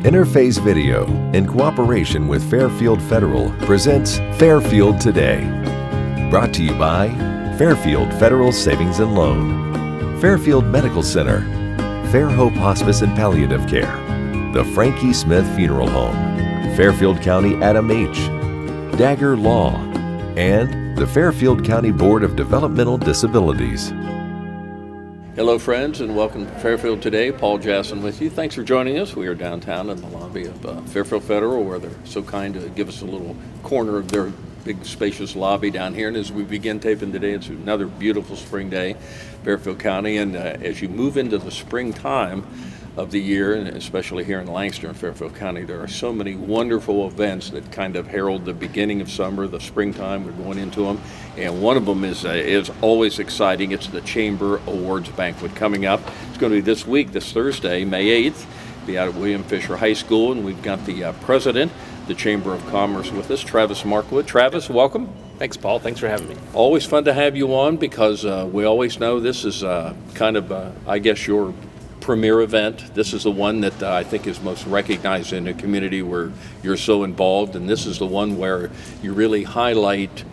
Interface Video, in cooperation with Fairfield Federal, presents Fairfield Today. Brought to you by Fairfield Federal Savings and Loan, Fairfield Medical Center, Fair Hope Hospice and Palliative Care, the Frankie Smith Funeral Home, Fairfield County Adam H., Dagger Law, and the Fairfield County Board of Developmental Disabilities. Hello friends, and welcome to Fairfield Today. Paul Jasson with you. Thanks for joining us. We are downtown in the lobby of Fairfield Federal, where they're so kind to give us a little corner of their big spacious lobby down here. And as we begin taping today, it's another beautiful spring day, Fairfield County. And as you move into the springtime of the year, and especially here in Lancaster and Fairfield County, there are so many wonderful events that kind of herald the beginning of summer, the springtime. We're going into them, and one of them is always exciting. It's the Chamber Awards Banquet coming up. It's going to be this week, this Thursday, May 8th. Be out at William Fisher High School, and we've got the president, the Chamber of Commerce, with us, Travis Markwood. Travis, welcome. Thanks, Paul. Thanks for having me. Always fun to have you on, because we always know this is kind of, I guess, your premier event. This is the one that I think is most recognized in a community where you're so involved, and this is the one where you really highlight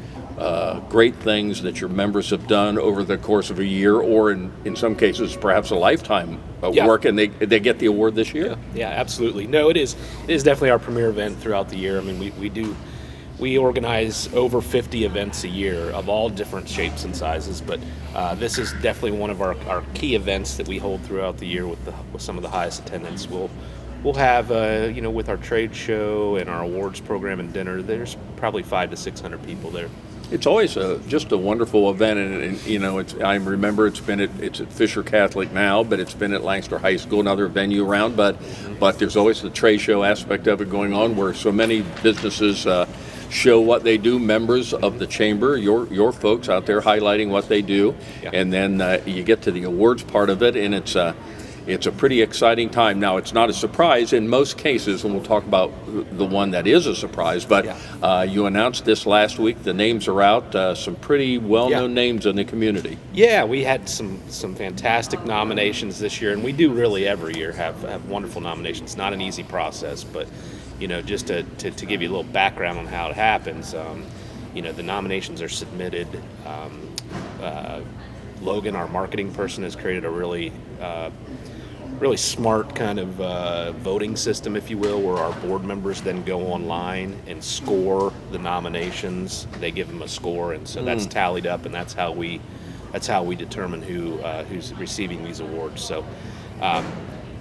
great things that your members have done over the course of a year, or in some cases perhaps a lifetime of work, and they get the award this year. Yeah, absolutely. No, it is definitely our premier event throughout the year. I mean, we organize over 50 events a year of all different shapes and sizes, but this is definitely one of our key events that we hold throughout the year with some of the highest attendance. We'll have, with our trade show and our awards program and dinner, there's probably 500 to 600 people there. It's always just a wonderful event, and I remember it's at Fisher Catholic now, but it's been at Lancaster High School, another venue around, but there's always the trade show aspect of it going on, where so many businesses show what they do, members of the chamber, your folks out there highlighting what they do, and then you get to the awards part of it, and it's a pretty exciting time. Now, it's not a surprise in most cases, and we'll talk about the one that is a surprise, but you announced this last week. The names are out, some pretty well-known names in the community. Yeah, we had some fantastic nominations this year, and we do really every year have wonderful nominations. Not an easy process, but just to give you a little background on how it happens, the nominations are submitted. Logan, our marketing person, has created a really smart kind of voting system, if you will, where our board members then go online and score the nominations. They give them a score, and so that's tallied up, and that's how we determine who's receiving these awards. So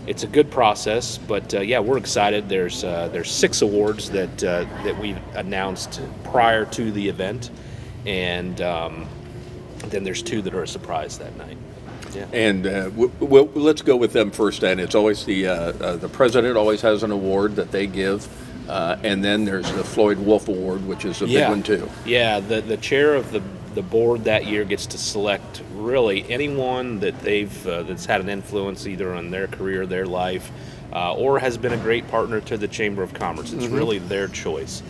it's a good process, but we're excited. There's 6 awards that we announced prior to the event, and then there's 2 that are a surprise that night. Yeah. And let's go with them first. And it's always the president always has an award that they give, and then there's the Floyd Wolf Award, which is a big one too. Yeah, the chair of the board that year gets to select really anyone that that's had an influence either on their career, their life, or has been a great partner to the Chamber of Commerce. It's really their choice.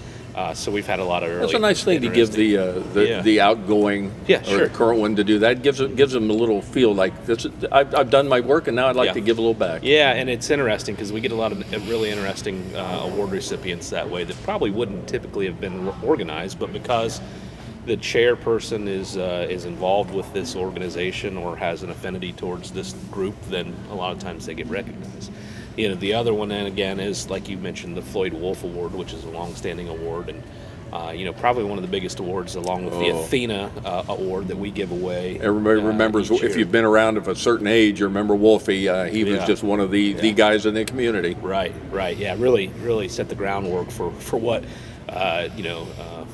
So we've had a lot of really. That's a nice thing to give the outgoing or the current one to do that. Gives them a little feel like this. I've done my work, and now I'd like to give a little back. Yeah, and it's interesting because we get a lot of really interesting award recipients that way that probably wouldn't typically have been organized, but because the chairperson is involved with this organization or has an affinity towards this group, then a lot of times they get recognized. The other one, then again, is, like you mentioned, the Floyd Wolf Award, which is a long-standing award, and probably one of the biggest awards, along with the Athena Award that we give away. Everybody remembers, if you've been around of a certain age, you remember Wolfie. He was just one of the guys in the community. Right. Yeah, really set the groundwork for what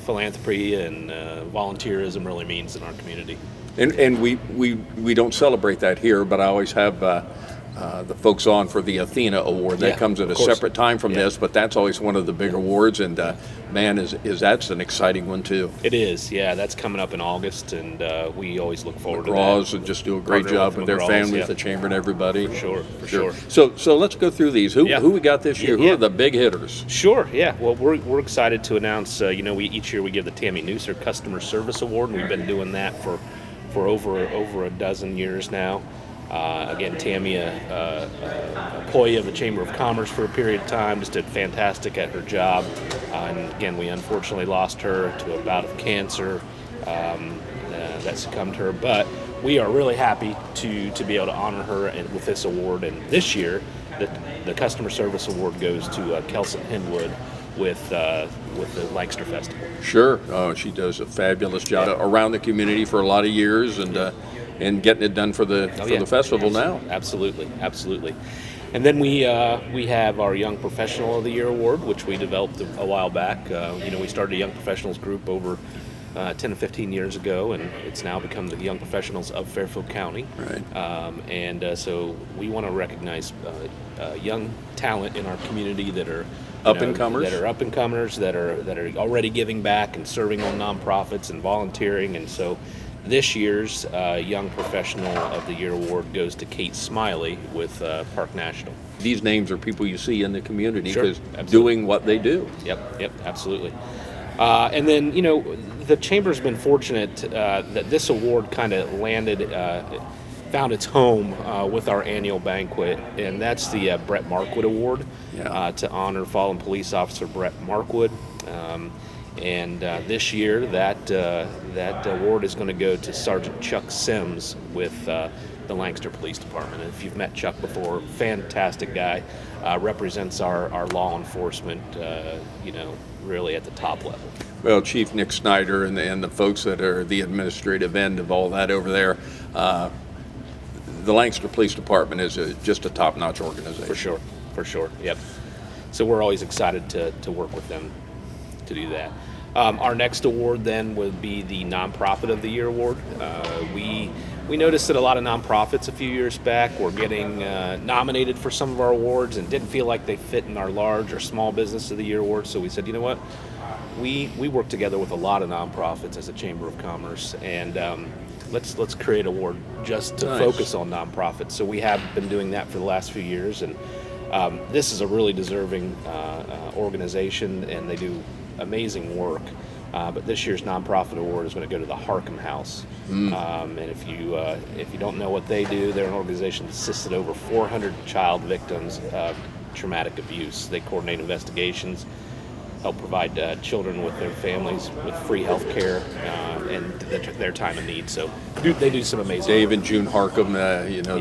philanthropy and volunteerism really means in our community. And we don't celebrate that here, but I always have the folks on for the Athena Award. That comes at a separate time from this, but that's always one of the big awards, and man, that's an exciting one too. It is, that's coming up in August, and we always look forward to that. McGraws just do a great job with their families, the chamber, and everybody. For sure. So let's go through these. Who we got this year? Who are the big hitters? Sure. Yeah. Well, we're excited to announce. Each year we give the Tammy Nooser Customer Service Award, and we've been doing that for over a dozen years now. Again, Tammy, employee of the Chamber of Commerce for a period of time, just did fantastic at her job. And again, we unfortunately lost her to a bout of cancer that succumbed to her. But we are really happy to be able to honor her with this award. And this year, the Customer Service Award goes to Kelson Henwood with the Lancaster Festival. Sure. Oh, she does a fabulous job around the community for a lot of years, and getting it done for the festival now. Absolutely. And then we have our Young Professional of the Year award, which we developed a while back. We started a Young Professionals group over 10 to 15 years ago, and it's now become the Young Professionals of Fairfield County. Right. So we want to recognize young talent in our community that are up and comers, that are already giving back and serving on nonprofits and volunteering. And so this year's Young Professional of the Year award goes to Kate Smiley with Park National. These names are people you see in the community Sure, because absolutely. doing what they do. Yep, absolutely. And then, the Chamber's been fortunate that this award kind of found its home with our annual banquet, and that's the Brett Markwood Award to honor fallen police officer Brett Markwood. And this year, that award is going to go to Sergeant Chuck Sims with the Lancaster Police Department. And if you've met Chuck before, fantastic guy, represents our law enforcement, really at the top level. Well, Chief Nick Snyder and the folks that are the administrative end of all that over there, the Lancaster Police Department is just a top-notch organization. For sure. Yep. So we're always excited to work with them to do that. Our next award then would be the Nonprofit of the Year award. We noticed that a lot of nonprofits a few years back were getting nominated for some of our awards and didn't feel like they fit in our large or small business of the year award. So we said, you know what? We work together with a lot of nonprofits as a Chamber of Commerce, and let's create an award just to focus on nonprofits. So we have been doing that for the last few years, and this is a really deserving organization, and they do amazing work. But this year's nonprofit award is going to go to the Harkham House. And if you don't know what they do, they're an organization that assisted over 400 child victims of traumatic abuse. They coordinate investigations, help provide children with their families with free health care and their time of need. So they do some amazing Dave work. and June Harkham,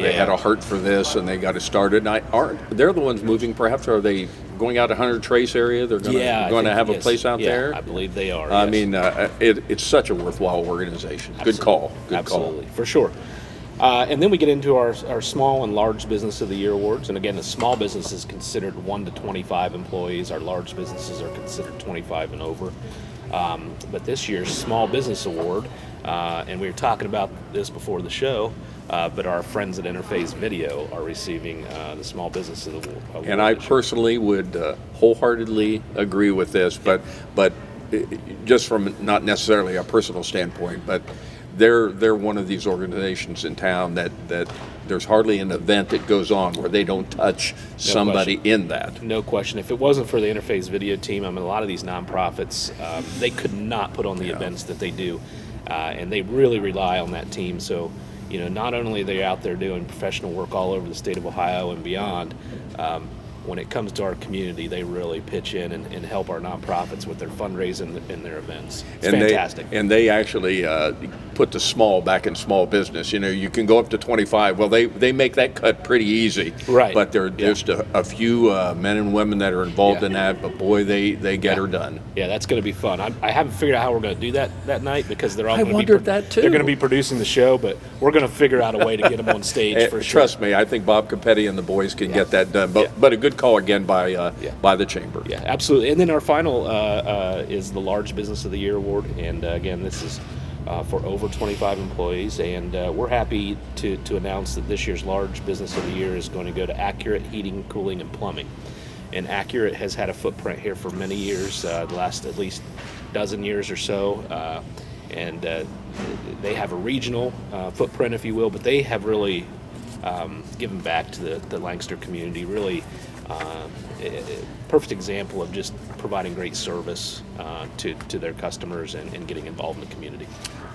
they had a heart for this, and they got it started. And they're the ones moving, perhaps, are they going out to Hunter Trace area? They're going to have a place out there? I believe they are. I yes. mean, it's such a worthwhile organization. Absolutely. Good call. Absolutely, for sure. And then we get into our Small and Large Business of the Year awards. And again, the small business is considered 1 to 25 employees. Our large businesses are considered 25 and over. But this year's Small Business Award, and we were talking about this before the show, but our friends at Interface Video are receiving the Small Business of the Award. And I personally would wholeheartedly agree with this, but just from not necessarily a personal standpoint, but they're one of these organizations in town that there's hardly an event that goes on where they don't touch somebody in that. No question. If it wasn't for the Interface Video team, a lot of these nonprofits, they could not put on the events that they do, and they really rely on that team. So, not only are they out there doing professional work all over the state of Ohio and beyond, when it comes to our community, they really pitch in and help our nonprofits with their fundraising and their events. It's fantastic. They actually put the small back in small business. You can go up to 25. Well, they make that cut pretty easy. Right. But there are just a few men and women that are involved in that. But boy, they get her done. Yeah, that's going to be fun. I haven't figured out how we're going to do that night because they're all. I wondered that too. They're going to be producing the show, but we're going to figure out a way to get them on stage for sure. Trust me, I think Bob Capetti and the boys can get that done. But a good call again by the chamber. Yeah, absolutely. And then our final is the Large Business of the Year award, and again, this is for over 25 employees, and we're happy to announce that this year's Large Business of the Year is going to go to Accurate Heating, Cooling, and Plumbing. And Accurate has had a footprint here for many years, the last at least dozen years or so, and they have a regional footprint, if you will, but they have really given back to the Lancaster community, really Perfect example of just providing great service to their customers and getting involved in the community.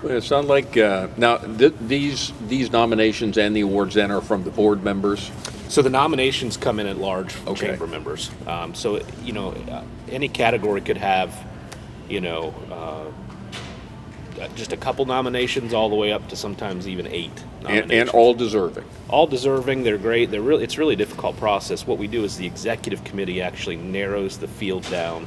Well, it sounds like now these nominations and the awards then are from the board members. So the nominations come in at large from Okay. chamber members. So any category could have just a couple nominations all the way up to sometimes even 8 nominations. And all deserving. All deserving. They're great. It's really a difficult process. What we do is the executive committee actually narrows the field down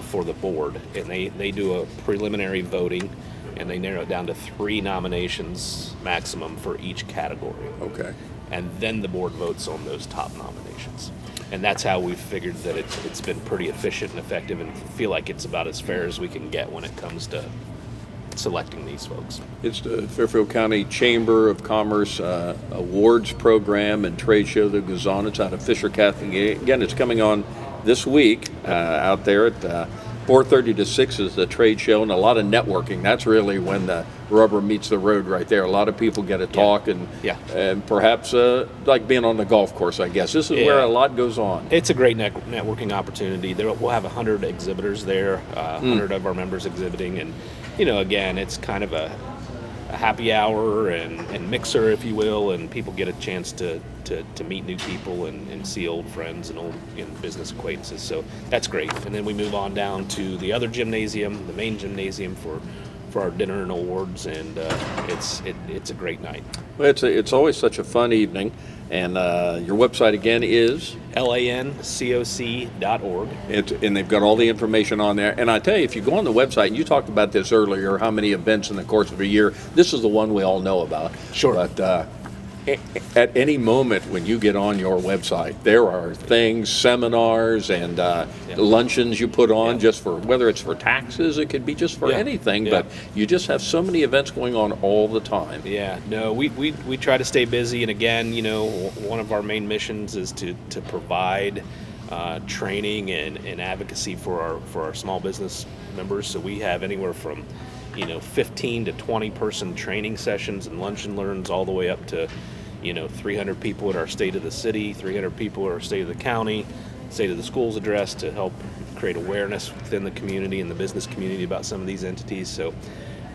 for the board, and they do a preliminary voting, and they narrow it down to 3 nominations maximum for each category. Okay. And then the board votes on those top nominations. And that's how we've figured that it's been pretty efficient and effective, and feel like it's about as fair as we can get when it comes to selecting these folks. It's the Fairfield County Chamber of Commerce awards program and trade show that goes on. It's out of Fisher Catholic. Again, it's coming on this week out there at 4:30 to 6 is the trade show, and a lot of networking. That's really when the rubber meets the road right there. A lot of people get to talk and perhaps like being on the golf course, I guess. This is where a lot goes on. It's a great networking opportunity. We'll have 100 exhibitors there, 100 of our members exhibiting, and again, it's kind of a happy hour and mixer, if you will, and people get a chance to meet new people and see old friends and old business acquaintances. So that's great. And then we move on down to the other gymnasium, the main gymnasium for our dinner and awards, and it's a great night. Well, it's always such a fun evening, and your website again is lancoc.org. And they've got all the information on there. And I tell you, if you go on the website, and you talked about this earlier, how many events in the course of a year, this is the one we all know about. Sure. But at any moment when you get on your website, there are things, seminars, and luncheons you put on just for, whether it's for taxes, it could be just for anything, but you just have so many events going on all the time. Yeah, no, we try to stay busy, and again, one of our main missions is to provide training and advocacy for our small business members. So we have anywhere from 15 to 20 person training sessions and lunch and learns, all the way up to 300 people at our State of the City, 300 people at our State of the County, State of the Schools address, to help create awareness within the community and the business community about some of these entities. So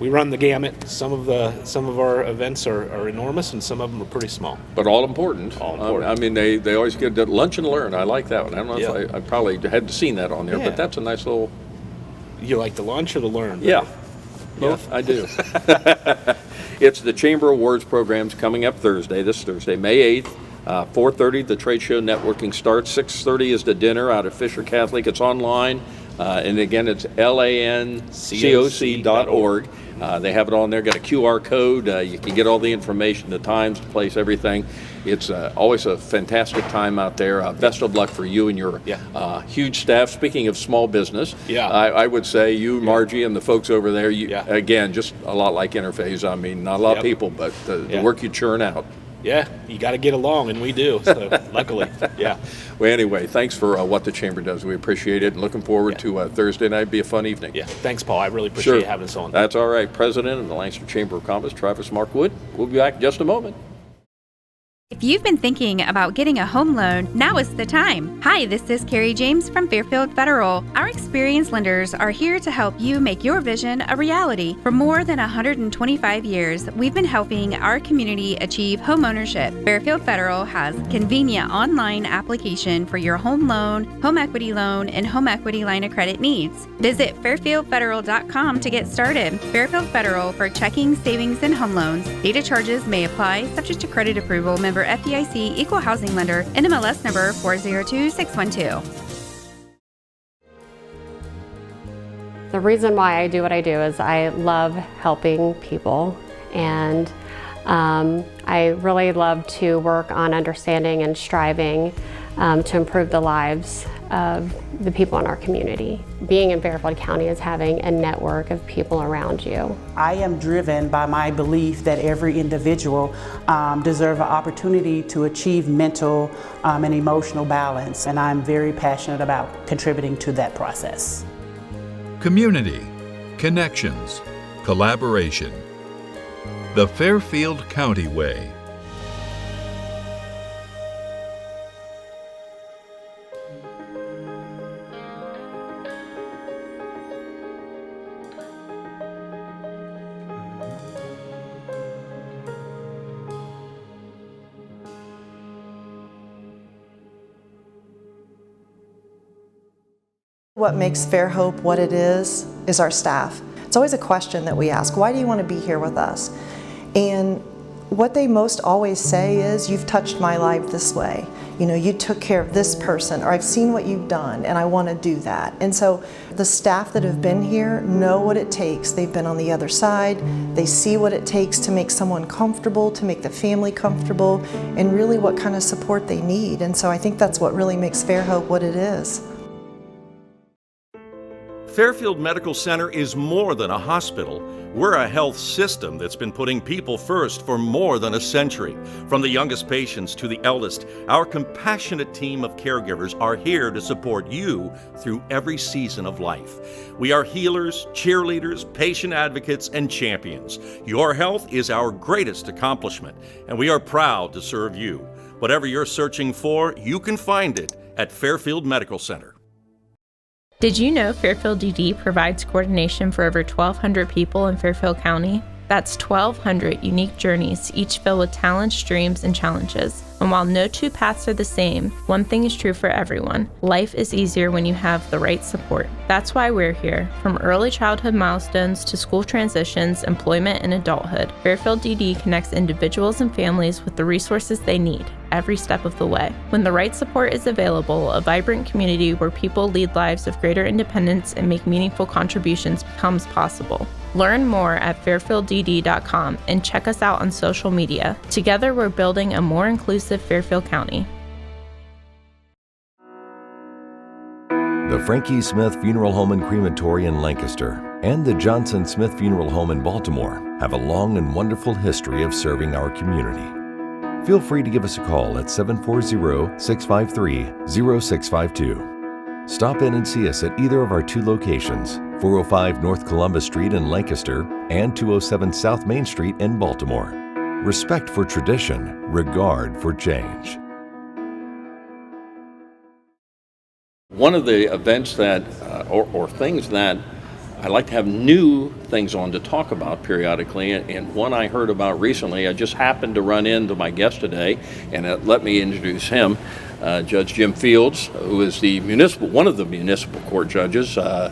we run the gamut. Some of our events are enormous, and some of them are pretty small. But all important. All important. I mean, they always get the lunch and learn. I like that one. I don't know if I probably hadn't seen that on there, but that's a nice little. You like the lunch or the learn? Yeah. Both? I do. It's the Chamber Awards programs coming up this Thursday, May 8th. 4:30, the trade show networking starts. 6:30 is the dinner out of Fisher Catholic. It's online. And again, it's lancoc.org. They have it on there. Got a QR code. You can get all the information, the times, the place, everything. It's always a fantastic time out there. Best of luck for you and your huge staff. Speaking of small business, I would say you, Margie, and the folks over there, again, just a lot like Interphase. I mean, not a lot of people, but the work you churn out. Yeah, you got to get along, and we do, so luckily, Well, anyway, thanks for what the Chamber does. We appreciate it, and looking forward to Thursday night. Be a fun evening. Yeah, thanks, Paul. I really appreciate having us on. That's all right. President of the Lancaster Chamber of Commerce, Travis Markwood. We'll be back in just a moment. If you've been thinking about getting a home loan, now is the time. Hi, this is Carrie James from Fairfield Federal. Our experienced lenders are here to help you make your vision a reality. For more than 125 years, we've been helping our community achieve home ownership. Fairfield Federal has convenient online application for your home loan, home equity loan, and home equity line of credit needs. Visit fairfieldfederal.com to get started. Fairfield Federal for checking, savings, and home loans. Data charges may apply, subject to credit approval. Member FDIC, Equal Housing Lender, NMLS number 402612. The reason why I do what I do is I love helping people, and I really love to work on understanding and striving to improve the lives of the people in our community. Being in Fairfield County is having a network of people around you. I am driven by my belief that every individual deserves an opportunity to achieve mental and emotional balance, and I'm very passionate about contributing to that process. Community, connections, collaboration. The Fairfield County Way. What makes Fairhope what it is our staff. It's always a question that we ask, why do you want to be here with us? And what they most always say is, you've touched my life this way. You know, you took care of this person, or I've seen what you've done and I want to do that. And so the staff that have been here know what it takes. They've been on the other side. They see what it takes to make someone comfortable, to make the family comfortable, and really what kind of support they need. And so I think that's what really makes Fairhope what it is. Fairfield Medical Center is more than a hospital. We're a health system that's been putting people first for more than a century. From the youngest patients to the eldest, our compassionate team of caregivers are here to support you through every season of life. We are healers, cheerleaders, patient advocates, and champions. Your health is our greatest accomplishment, and we are proud to serve you. Whatever you're searching for, you can find it at Fairfield Medical Center. Did you know Fairfield DD provides coordination for over 1,200 people in Fairfield County? That's 1,200 unique journeys, each filled with talents, dreams, and challenges. And while no two paths are the same, one thing is true for everyone. Life is easier when you have the right support. That's why we're here. From early childhood milestones to school transitions, employment, and adulthood, Fairfield DD connects individuals and families with the resources they need every step of the way. When the right support is available, a vibrant community where people lead lives of greater independence and make meaningful contributions becomes possible. Learn more at fairfielddd.com and check us out on social media. Together, we're building a more inclusive Fairfield County. The Frankie Smith Funeral Home and Crematory in Lancaster and the Johnson Smith Funeral Home in Baltimore have a long and wonderful history of serving our community. Feel free to give us a call at 740-653-0652. Stop in and see us at either of our two locations, 405 North Columbus Street in Lancaster and 207 South Main Street in Baltimore. Respect for tradition, regard for change. One of the events that, or things that I like to have new things on to talk about periodically, and one I heard about recently, I just happened to run into my guest today, and let me introduce him, Judge Jim Fields, who is one of the municipal court judges. You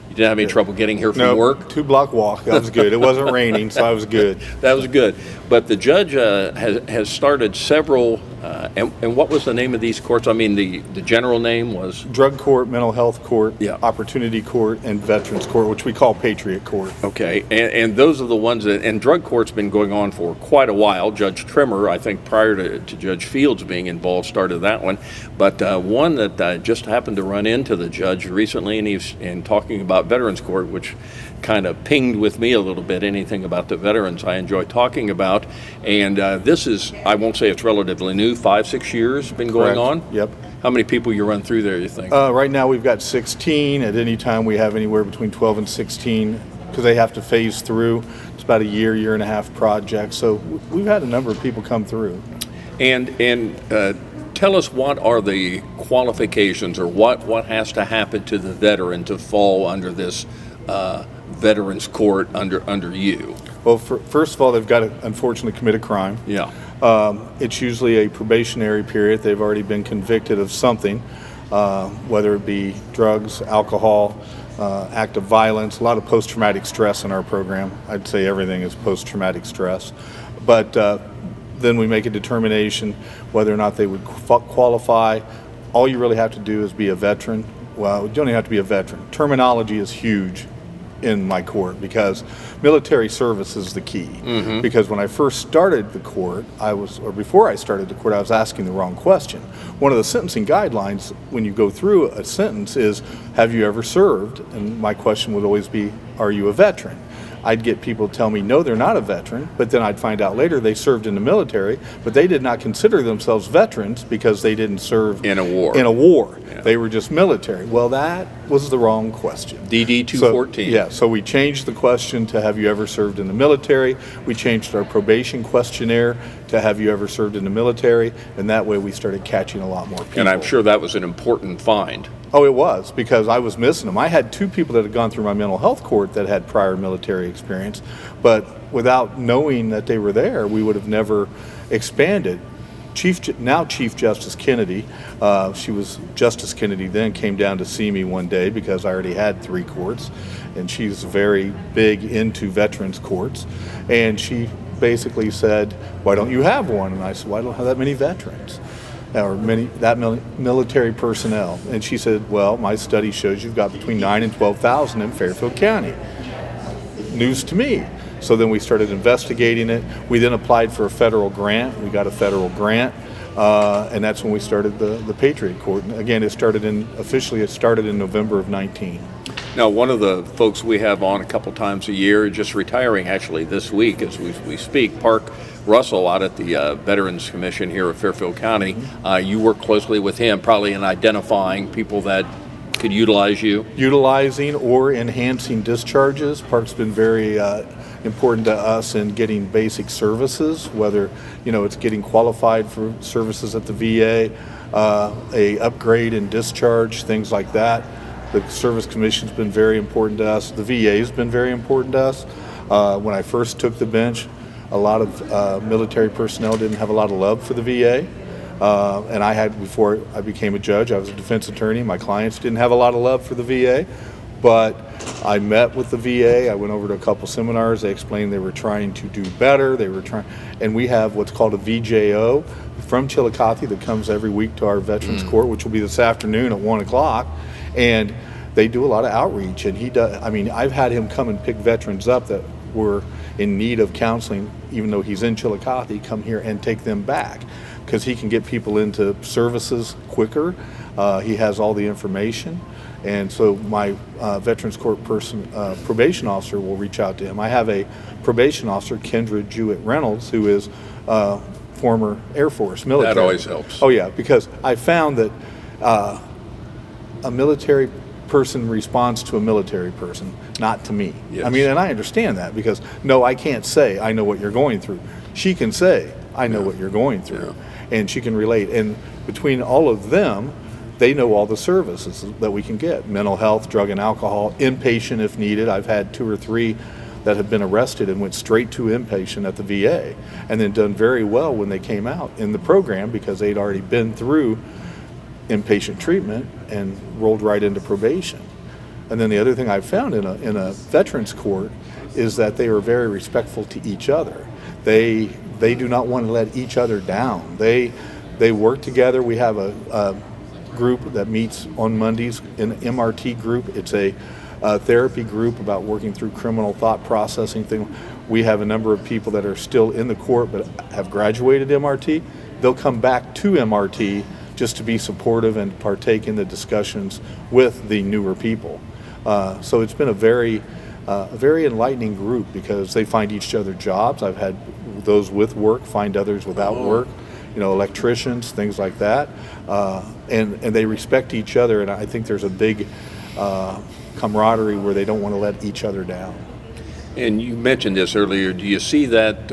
didn't have any trouble getting here from work? 2-block walk. That was good. It wasn't raining, so I was good. That was good. But the judge has started several, and what was the name of these courts? I mean, the general name was? Drug Court, Mental Health Court, yeah. Opportunity Court, and Veterans Court, which we call Patriot Court. Okay, and those are the ones that, and Drug Court's been going on for quite a while. Judge Trimmer, I think prior to Judge Fields being involved, started that one. But one that I just happened to run into the judge recently, and he's talking about Veterans Court, which kind of pinged with me a little bit. Anything about the veterans I enjoy talking about. And this is, I won't say it's relatively new, 5-6 years been going on? Yep. How many people you run through there, you think? Right now we've got 16. At any time we have anywhere between 12 and 16 because they have to phase through. It's about a year and a half project. So we've had a number of people come through. And tell us, what are the qualifications, or what has to happen to the veteran to fall under this Veterans Court under you? Well, first of all, they've got to unfortunately commit a crime. Yeah. It's usually a probationary period. They've already been convicted of something, whether it be drugs, alcohol, act of violence, a lot of post-traumatic stress in our program. I'd say everything is post-traumatic stress. But then we make a determination whether or not they would qualify. All you really have to do is be a veteran. Well, you don't even have to be a veteran. Terminology is huge in my court because military service is the key. Mm-hmm. Because when I first started the court, before I started the court, I was asking the wrong question. One of the sentencing guidelines when you go through a sentence is, have you ever served? And my question would always be, are you a veteran? I'd get people tell me, no, they're not a veteran, but then I'd find out later they served in the military, but they did not consider themselves veterans because they didn't serve in a war. Yeah. They were just military. Well, that was the wrong question. DD 214. So we changed the question to, have you ever served in the military? We changed our probation questionnaire to, have you ever served in the military? And that way we started catching a lot more people. And I'm sure that was an important find. Oh, it was, because I was missing them. I had 2 people that had gone through my mental health court that had prior military experience, but without knowing that they were there, we would have never expanded. now Chief Justice Kennedy, she was Justice Kennedy then, came down to see me one day because I already had 3 courts, and she's very big into veterans courts, and she basically said, why don't you have one? And I said, well, I don't have that many veterans or military personnel. And she said, well, my study shows you've got between 9 and 12,000 in Fairfield County. News to me. So then we started investigating it. We then applied for a federal grant. We got a federal grant, and that's when we started the Patriot Court. And again, it started in November of 19. Now, one of the folks we have on a couple times a year, just retiring actually this week as we speak, Park Russell out at the Veterans Commission here at Fairfield County. You work closely with him probably in identifying people that could utilize you. Utilizing or enhancing discharges. Park's been very important to us in getting basic services, whether it's getting qualified for services at the VA, a upgrade in discharge, things like that. The Service Commission's been very important to us. The VA's been very important to us. When I first took the bench, a lot of military personnel didn't have a lot of love for the VA. And I had, before I became a judge, I was a defense attorney. My clients didn't have a lot of love for the VA, but I met with the VA. I went over to a couple seminars. They explained they were trying to do better. And we have what's called a VJO from Chillicothe that comes every week to our Veterans Court, which will be this afternoon at 1 o'clock. And they do a lot of outreach. And he does, I've had him come and pick veterans up that were in need of counseling, even though he's in Chillicothe, come here and take them back, because he can get people into services quicker. He has all the information. And so my Veterans Court probation officer will reach out to him. I have a probation officer, Kendra Jewett-Reynolds, who is former Air Force military. That always helps. Oh yeah, because I found that a military person responds to a military person, not to me. Yes. And I understand that, because no, I can't say I know what you're going through. She can say I know what you're going through, and she can relate. And between all of them, they know all the services that we can get: mental health, drug and alcohol, inpatient if needed. I've had 2 or 3 that have been arrested and went straight to inpatient at the VA, and then done very well when they came out in the program, because they'd already been through inpatient treatment and rolled right into probation. And then the other thing I've found in a veterans court is that they are very respectful to each other. They do not want to let each other down. They work together. We have a group that meets on Mondays, an MRT group. It's a therapy group about working through criminal thought processing thing. We have a number of people that are still in the court but have graduated MRT. They'll come back to MRT just to be supportive and partake in the discussions with the newer people. So it's been a very enlightening group, because they find each other jobs. I've had those with work find others without work, electricians, things like that. And they respect each other, and I think there's a big camaraderie where they don't want to let each other down. And you mentioned this earlier. Do you see that,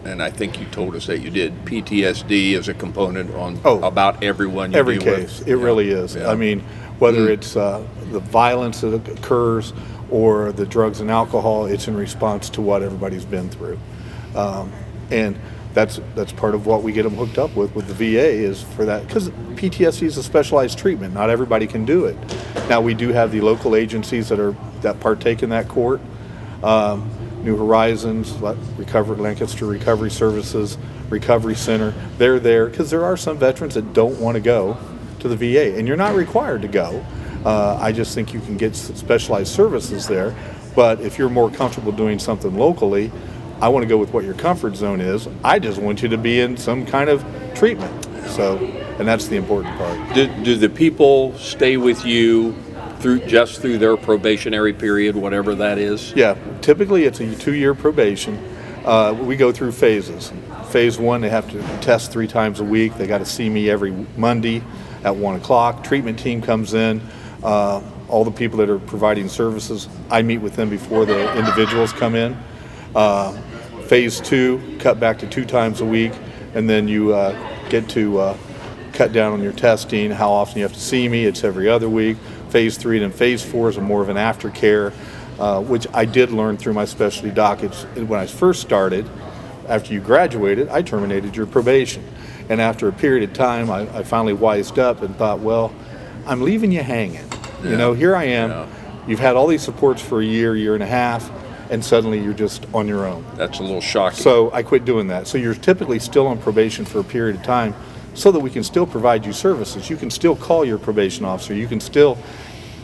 and I think you told us that you did, PTSD as a component on about everyone you every deal case, with? it really is. Yeah. Whether it's the violence that occurs or the drugs and alcohol, it's in response to what everybody's been through. And that's part of what we get them hooked up with the VA, is for that, because PTSD is a specialized treatment. Not everybody can do it. Now, we do have the local agencies that partake in that court. New Horizons, Lancaster Recovery Services, Recovery Center. They're there because there are some veterans that don't want to go to the VA, and you're not required to go. I just think you can get specialized services there. But if you're more comfortable doing something locally, I want to go with what your comfort zone is. I just want you to be in some kind of treatment. And that's the important part. Do the people stay with you through their probationary period, whatever that is? Yeah, typically it's a 2-year probation. We go through phases. Phase 1, they have to test 3 times a week. They got to see me every Monday at 1 o'clock. Treatment team comes in. All the people that are providing services, I meet with them before the individuals come in. Phase 2, cut back to 2 times a week, and then you get to cut down on your testing, how often you have to see me. It's every other week. Phase 3, and then Phase 4 is more of an aftercare, which I did learn through my specialty dockets. When I first started, after you graduated, I terminated your probation. And after a period of time, I finally wised up and thought, well, I'm leaving you hanging. You know, here I am. Yeah. You've had all these supports for a year and a half, and suddenly you're just on your own. That's a little shocking. So I quit doing that. So you're typically still on probation for a period of time so that we can still provide you services. You can still call your probation officer. You can still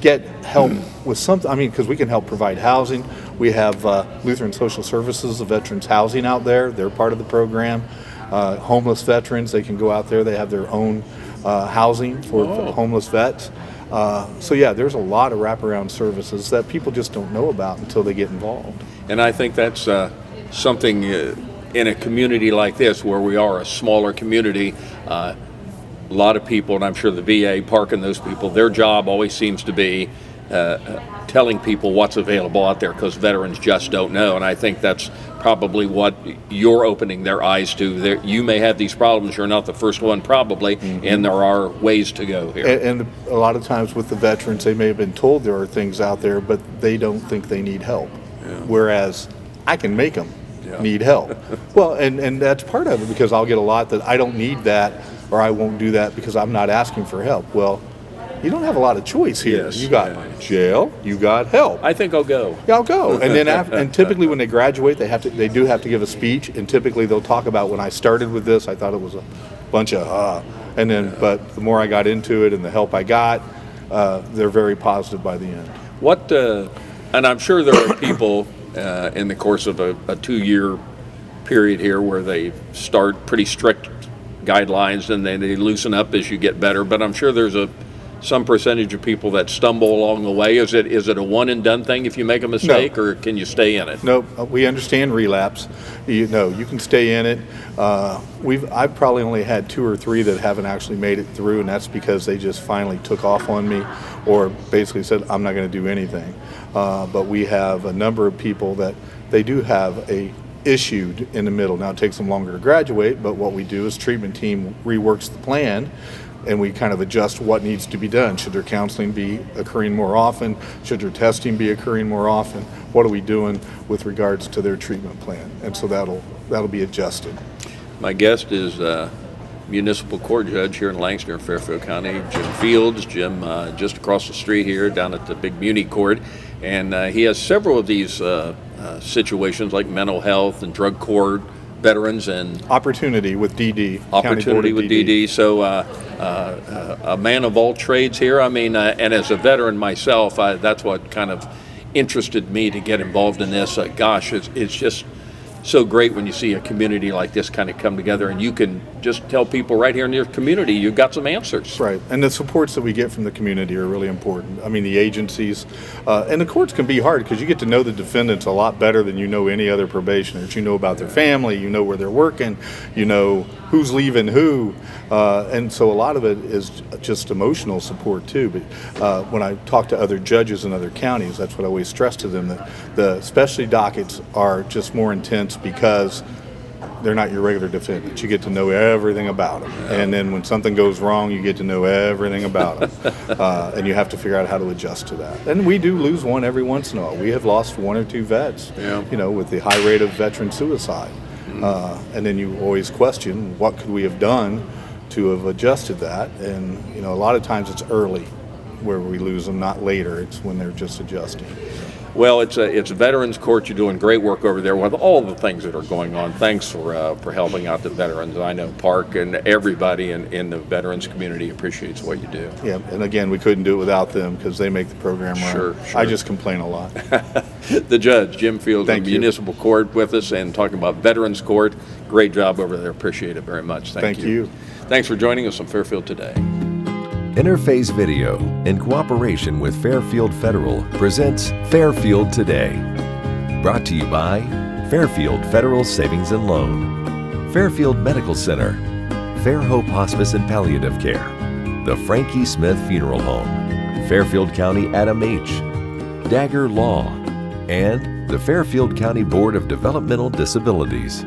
get help with something. I mean, because we can help provide housing. We have Lutheran Social Services, the veterans housing out there. They're part of the program. Homeless veterans, they can go out there. They have their own housing for homeless vets. So yeah, there's a lot of wraparound services that people just don't know about until they get involved. And I think that's something in a community like this, where we are a smaller community. A lot of people, and I'm sure the VA, Park and those people, their job always seems to be telling people what's available out there, because veterans just don't know. And I think that's probably what you're opening their eyes to. You may have these problems, you're not the first one probably, and there are ways to go here. And a lot of times with the veterans, they may have been told there are things out there, but they don't think they need help. Yeah. Whereas I can make them need help. Well, and that's part of it, because I'll get a lot that I don't need that, or I won't do that because I'm not asking for help. Well, you don't have a lot of choice here. Yes. You got jail, you got help. I think I'll go. Yeah, I'll go. And then and typically when they graduate, they do have to give a speech, and typically they'll talk about, when I started with this, I thought it was a bunch of and then but the more I got into it and the help I got, they're very positive by the end. What and I'm sure there are people in the course of a 2-year period here where they start pretty strict guidelines and then they loosen up as you get better, but I'm sure there's some percentage of people that stumble along the way. Is it a one and done thing if you make a mistake, or can you stay in it? No, we understand relapse. You can stay in it. I've probably only had 2 or 3 that haven't actually made it through, and that's because they just finally took off on me, or basically said, I'm not going to do anything. But we have a number of people that they do have a issued in the middle. Now it takes them longer to graduate, but what we do is treatment team reworks the plan, and we kind of adjust what needs to be done. Should their counseling be occurring more often? Should their testing be occurring more often? What are we doing with regards to their treatment plan? And so that'll be adjusted. My guest is Municipal Court Judge here in Lancaster, Fairfield County, Jim Fields. Jim, just across the street here, down at the big Muni Court, and he has several of these situations like mental health and drug court, veterans, and opportunity with DD. Opportunity with DD. So a man of all trades here. I mean, and as a veteran myself, that's what kind of interested me to get involved in this. Gosh, it's just so great when you see a community like this kind of come together, and you can just tell people right here in your community you've got some answers. Right, and the supports that we get from the community are really important. I mean, the agencies and the courts can be hard because you get to know the defendants a lot better than you know any other probationers. You know about their family, you know where they're working, you know who's leaving who, and so a lot of it is just emotional support too. But when I talk to other judges in other counties, that's what I always stress to them, that the specialty dockets are just more intense because they're not your regular defendants. You get to know everything about them. Yeah. And then when something goes wrong, you get to know everything about them. And you have to figure out how to adjust to that. And we do lose one every once in a while. We have lost 1 or 2 vets, with the high rate of veteran suicide. And then you always question, what could we have done to have adjusted that? And, a lot of times it's early where we lose them, not later. It's when they're just adjusting. Well, it's a Veterans Court. You're doing great work over there with all the things that are going on. Thanks for helping out the veterans. I know Park and everybody in the veterans community appreciates what you do. Yeah, and again, we couldn't do it without them because they make the program run. Sure. I just complain a lot. The judge, Jim Fields, of Municipal Court, with us and talking about Veterans Court. Great job over there. Appreciate it very much. Thank you. Thanks for joining us on Fairfield Today. Interface Video, in cooperation with Fairfield Federal, presents Fairfield Today. Brought to you by Fairfield Federal Savings and Loan, Fairfield Medical Center, Fair Hope Hospice and Palliative Care, the Frankie Smith Funeral Home, Fairfield County Adam H., Dagger Law, and the Fairfield County Board of Developmental Disabilities.